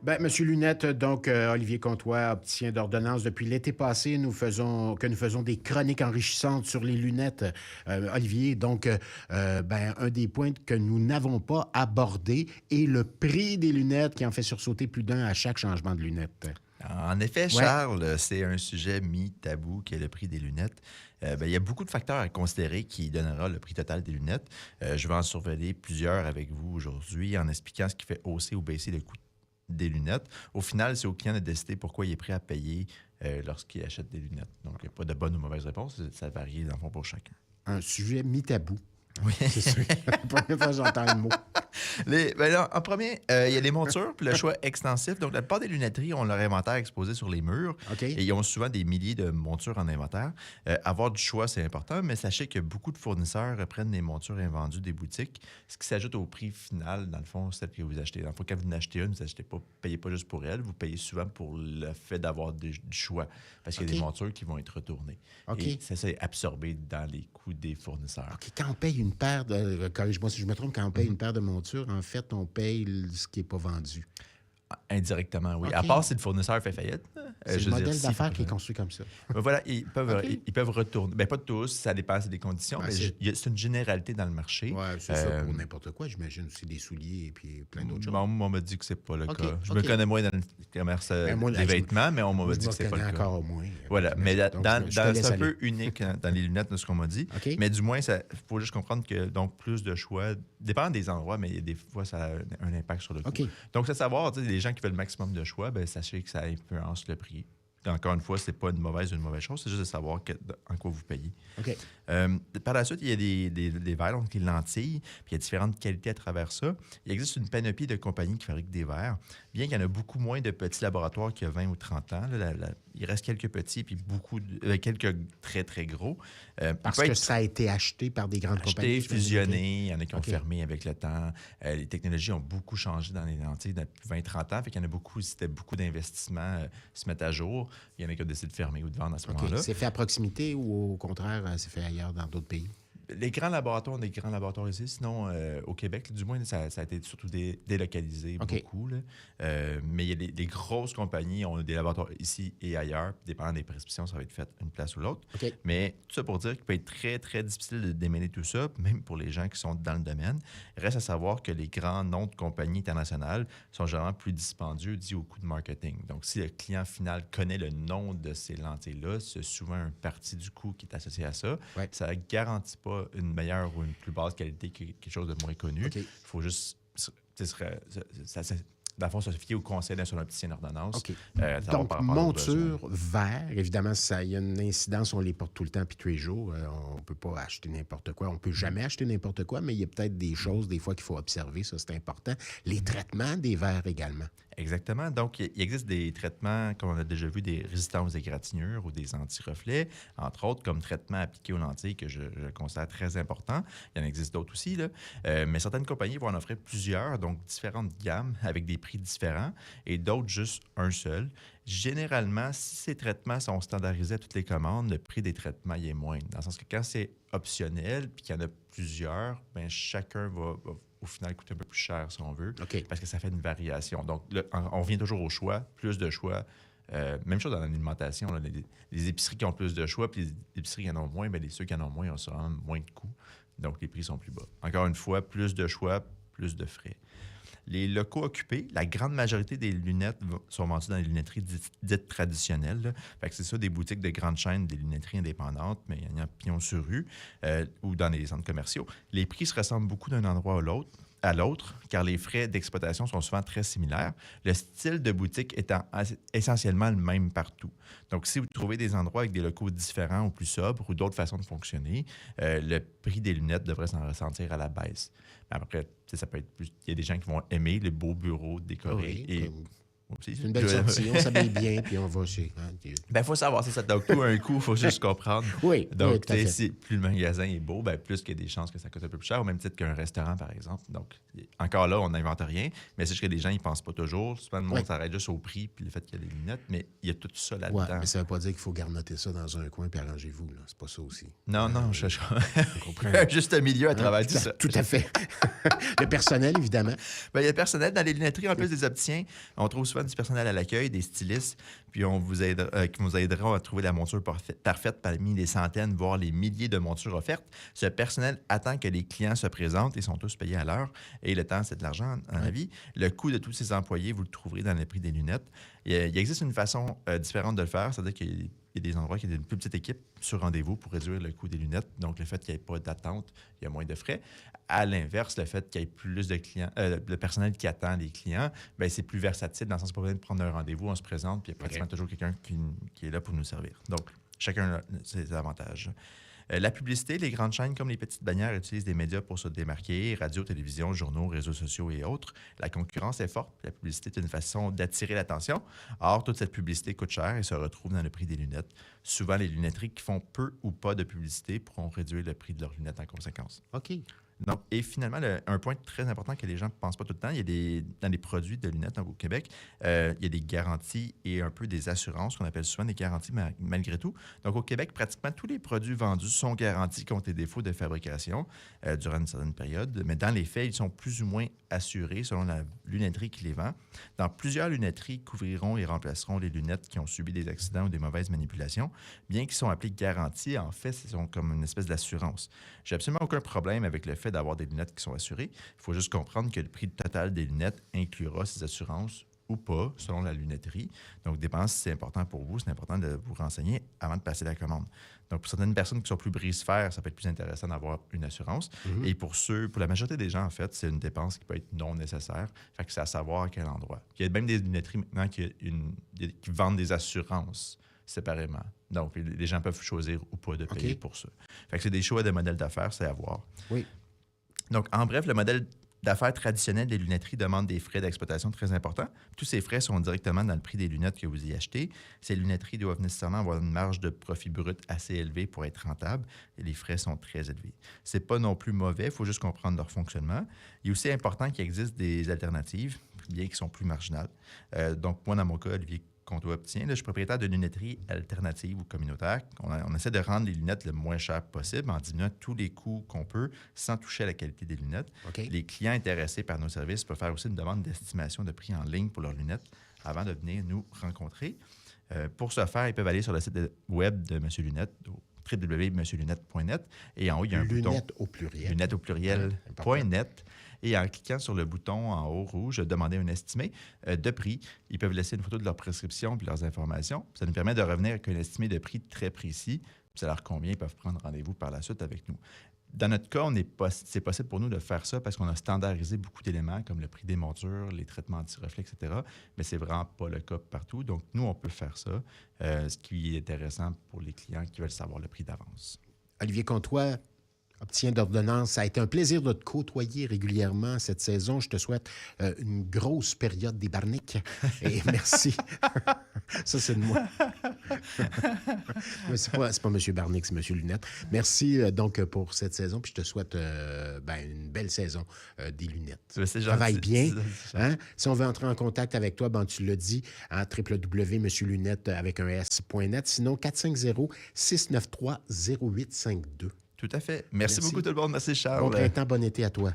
Ben, Monsieur Lunette, donc Olivier Comtois, opticien d'ordonnance. Depuis l'été passé, nous faisons des chroniques enrichissantes sur les lunettes. Olivier, donc, ben, un des points que nous n'avons pas abordé est le prix des lunettes qui en fait sursauter plus d'un à chaque changement de lunettes. En effet, Ouais. Charles, c'est un sujet mi-tabou qui est le prix des lunettes. Il y a beaucoup de facteurs à considérer qui donnera le prix total des lunettes. Je vais en surveiller plusieurs avec vous aujourd'hui en expliquant ce qui fait hausser ou baisser le coût des lunettes. Au final, c'est au client de décider pourquoi il est prêt à payer lorsqu'il achète des lunettes. Donc, il n'y a pas de bonne ou mauvaise réponse. Ça varie, dans le fond, pour chacun. Un sujet mi-tabou. Oui. C'est sûr. La première fois que j'entends le mot. En premier, il y a les montures, puis le choix extensif. Donc, la plupart des lunetteries ont leur inventaire exposé sur les murs. OK. Et ils ont souvent des milliers de montures en inventaire. Avoir du choix, c'est important, mais sachez que beaucoup de fournisseurs reprennent les montures invendues des boutiques, ce qui s'ajoute au prix final, dans le fond, celle que vous achetez. Dans le fond, quand vous en achetez une, vous ne payez pas juste pour elle, vous payez souvent pour le fait d'avoir du choix, parce qu'il y a OK. des montures qui vont être retournées. OK. Et ça, c'est absorbé dans les coûts des fournisseurs. OK, quand on paye une paire de... Corrige-moi si je me trompe, quand on paye une paire de montures, en fait, on paye ce qui n'est pas vendu. Indirectement, oui. OK. À part si le fournisseur fait faillite. C'est le modèle d'affaires qui est construit comme ça. Ben voilà, ils peuvent, OK. ils peuvent retourner. Ben, pas tous, ça dépend des conditions, Ben, mais c'est une généralité dans le marché. Oui, c'est ça pour n'importe quoi. J'imagine aussi des souliers et puis plein d'autres choses. Bon, on m'a dit que c'est pas le OK, cas. Je OK. me connais moins dans le commerce Ben, moi, des je- vêtements, mais on Moi, m'a je dit me que c'est pas le connais cas. encore au moins. Voilà, mais Donc, je te laisse c'est un aller. peu unique dans les lunettes de ce qu'on m'a dit. OK. Mais du moins, il faut juste comprendre que donc plus de choix, dépend des endroits, mais des fois, ça a un impact sur le coût. OK. Donc, c'est savoir, tu sais, les gens qui veulent le maximum de choix, ben, sachez que ça influence le prix. Encore une fois, c'est pas une mauvaise chose, c'est juste de savoir en quoi vous payez. OK. Par la suite, il y a des verres, donc des lentilles, puis il y a différentes qualités à travers ça. Il existe une panoplie de compagnies qui fabriquent des verres, bien qu'il y en a beaucoup moins de petits laboratoires qu'il y a 20 ou 30 ans. Il reste quelques petits, puis quelques très, très gros. Parce il peut que être ça a été acheté par des grandes compagnies. acheté, fusionné, il y en a qui ont OK. fermé avec le temps. Les technologies ont beaucoup changé dans les lentilles depuis 20-30 ans, fait qu'il y en a beaucoup, c'était beaucoup d'investissements se mettre à jour. Il y en a qui ont décidé de fermer ou de vendre à ce OK. moment-là. C'est fait à proximité ou au contraire, c'est fait ailleurs dans d'autres pays? Les grands laboratoires, on a des grands laboratoires ici. Sinon, au Québec, du moins, ça a été surtout délocalisé OK. beaucoup. Là. Mais il y a des grosses compagnies, on a des laboratoires ici et ailleurs. Puis, dépendant des prescriptions, ça va être fait une place ou l'autre. OK. Mais tout ça pour dire qu'il peut être très, très difficile de démêler tout ça, même pour les gens qui sont dans le domaine. Reste à savoir que les grands noms de compagnies internationales sont généralement plus dispendieux dû au coût de marketing. Donc, si le client final connaît le nom de ces lentilles-là, c'est souvent une partie du coût qui est associé à ça. Ouais. Ça ne garantit pas une meilleure ou une plus basse qualité que quelque chose de moins connu. OK. Il faut juste, dans le fond, se fier au conseil d'un opticien d'ordonnance. OK. Savoir Donc, par rapport aux besoins. monture, verre, évidemment, il y a une incidence, on les porte tout le temps puis tous les jours. On ne peut pas acheter n'importe quoi. On ne peut jamais acheter n'importe quoi, mais il y a peut-être des choses, des fois, qu'il faut observer. Ça, c'est important. Les traitements des verres également. Exactement. Donc, il existe des traitements, comme on a déjà vu, des résistances aux égratignures ou des anti-reflets, entre autres, comme traitement appliqué aux lentilles que je considère très important. Il y en existe d'autres aussi, là. Mais certaines compagnies vont en offrir plusieurs, donc différentes gammes avec des prix différents et d'autres juste un seul. Généralement, si ces traitements sont standardisés à toutes les commandes, le prix des traitements il est moindre. Dans le sens que quand c'est optionnel puis qu'il y en a plusieurs, bien, chacun va au final coûter un peu plus cher si on veut, OK. parce que ça fait une variation. Donc, on revient toujours au choix, plus de choix. Même chose dans l'alimentation, là, les épiceries qui ont plus de choix, puis les épiceries qui en ont moins, bien, ceux qui en ont moins ont souvent moins de coûts. Donc, les prix sont plus bas. Encore une fois, plus de choix, plus de frais. Les locaux occupés, la grande majorité des lunettes sont vendues dans les lunetteries dites traditionnelles. Là. Fait que c'est ça, des boutiques de grandes chaînes, des lunetteries indépendantes, mais il y en a pignon sur rue ou dans les centres commerciaux. Les prix se ressemblent beaucoup d'un endroit à l'autre, car les frais d'exploitation sont souvent très similaires, le style de boutique étant essentiellement le même partout. Donc, si vous trouvez des endroits avec des locaux différents ou plus sobres ou d'autres façons de fonctionner, le prix des lunettes devrait s'en ressentir à la baisse. Mais après, ça peut être plus... Il y a des gens qui vont aimer les beaux bureaux décorés. Oui, Et... c'est une belle sortie. On s'habille bien, puis on va chez... Ben, il faut savoir, c'est ça. Donc, tout un coup, il faut juste comprendre. Oui, Donc, oui, tout à fait. si plus le magasin est beau, ben, plus qu'il y a des chances que ça coûte un peu plus cher, au même titre qu'un restaurant, par exemple. Donc, encore là, on n'invente rien, mais c'est juste que les gens, ils ne pensent pas toujours. Souvent, le monde Oui. s'arrête juste au prix puis le fait qu'il y a des lunettes, mais il y a tout ça là-dedans. Oui, mais ça ne veut pas dire qu'il faut garnoter ça dans un coin puis arrangez-vous. Là. C'est pas ça aussi. Non, je comprends. juste un milieu à travers tout ça. Tout à fait. Le personnel, évidemment. Ben, il y a le personnel dans les lunetteries, en plus des opticiens. On trouve souvent souvent du personnel à l'accueil, des stylistes, puis qui vous aideront à trouver la monture parfaite parmi les centaines, voire les milliers de montures offertes. Ce personnel attend que les clients se présentent. Ils sont tous payés à l'heure. Et le temps, c'est de l'argent, dans la vie. Le coût de tous ces employés, vous le trouverez dans le prix des lunettes. Il existe une façon différente de le faire, c'est-à-dire qu'il y a des endroits qui ont une plus petite équipe sur rendez-vous pour réduire le coût des lunettes. Donc, le fait qu'il n'y ait pas d'attente, il y a moins de frais. À l'inverse, le fait qu'il y ait plus de clients, le personnel qui attend les clients, bien, c'est plus versatile dans le sens où pas besoin de prendre un rendez-vous, on se présente, puis il y a pratiquement toujours quelqu'un qui est là pour nous servir. Donc, chacun a ses avantages. La publicité, les grandes chaînes comme les petites bannières utilisent des médias pour se démarquer, radio, télévision, journaux, réseaux sociaux et autres. La concurrence est forte. La publicité est une façon d'attirer l'attention. Or, toute cette publicité coûte cher et se retrouve dans le prix des lunettes. Souvent, les lunetteries qui font peu ou pas de publicité pourront réduire le prix de leurs lunettes en conséquence. OK. Donc, et finalement, un point très important que les gens ne pensent pas tout le temps, il y a dans les produits de lunettes au Québec, il y a des garanties et un peu des assurances qu'on appelle souvent des garanties malgré tout. Donc, au Québec, pratiquement tous les produits vendus sont garantis contre les défauts de fabrication durant une certaine période, mais dans les faits, ils sont plus ou moins assurés selon la lunetterie qui les vend. Dans plusieurs lunetteries couvriront et remplaceront les lunettes qui ont subi des accidents ou des mauvaises manipulations. Bien qu'ils soient appelés garanties, en fait, ce sont comme une espèce d'assurance. J'ai absolument aucun problème avec le fait d'avoir des lunettes qui sont assurées. Il faut juste comprendre que le prix total des lunettes inclura ces assurances ou pas, selon la lunetterie. Donc, dépend si c'est important pour vous, c'est important de vous renseigner avant de passer la commande. Donc, pour certaines personnes qui sont plus brise-fer, ça peut être plus intéressant d'avoir une assurance. Et pour la majorité des gens, en fait, c'est une dépense qui peut être non nécessaire. Fait que c'est à savoir à quel endroit. Il y a même des lunetteries maintenant qui vendent des assurances séparément. Donc, les gens peuvent choisir ou pas de payer pour ça. Fait que c'est des choix de modèles d'affaires, c'est à voir. Oui. Donc, en bref, le modèle d'affaires traditionnel des lunetteries demande des frais d'exploitation très importants. Tous ces frais sont directement dans le prix des lunettes que vous y achetez. Ces lunetteries doivent nécessairement avoir une marge de profit brut assez élevée pour être rentables et les frais sont très élevés. Ce n'est pas non plus mauvais, il faut juste comprendre leur fonctionnement. Il est aussi important qu'il existe des alternatives, bien qui sont plus marginales. Donc, moi, dans mon cas, Olivier Comtois-Opticien, je suis propriétaire de lunetterie alternative ou communautaire. On essaie de rendre les lunettes le moins cher possible en diminuant tous les coûts qu'on peut sans toucher à la qualité des lunettes. Les clients intéressés par nos services peuvent faire aussi une demande d'estimation de prix en ligne pour leurs lunettes avant de venir nous rencontrer. Pour ce faire, ils peuvent aller sur le site web de M. Lunette, www.monsieurlunette.net. Et en haut, il y a un bouton. Lunettes au pluriel.net. Et en cliquant sur le bouton en haut rouge, demander un estimé de prix, ils peuvent laisser une photo de leur prescription et leurs informations. Ça nous permet de revenir avec un estimé de prix très précis. Puis ça leur convient, ils peuvent prendre rendez-vous par la suite avec nous. Dans notre cas, c'est possible pour nous de faire ça parce qu'on a standardisé beaucoup d'éléments comme le prix des montures, les traitements anti-reflets, etc. Mais c'est vraiment pas le cas partout. Donc, nous, on peut faire ça, ce qui est intéressant pour les clients qui veulent savoir le prix d'avance. Olivier Comtois, Opticien d'ordonnance, ça a été un plaisir de te côtoyer régulièrement cette saison. Je te souhaite une grosse période des barniques. Et merci. Ça, c'est de moi. Mais c'est pas M. Barnick, c'est M. Lunette. Merci donc pour cette saison. Puis je te souhaite une belle saison des lunettes. Travaille bien. Hein? Si on veut entrer en contact avec toi, tu l'as dit, à www.monsieurlunette avec un s.net. Sinon, 450-693-0852. Tout à fait. Merci beaucoup tout le monde. Merci Charles. Bon printemps, bon été à toi.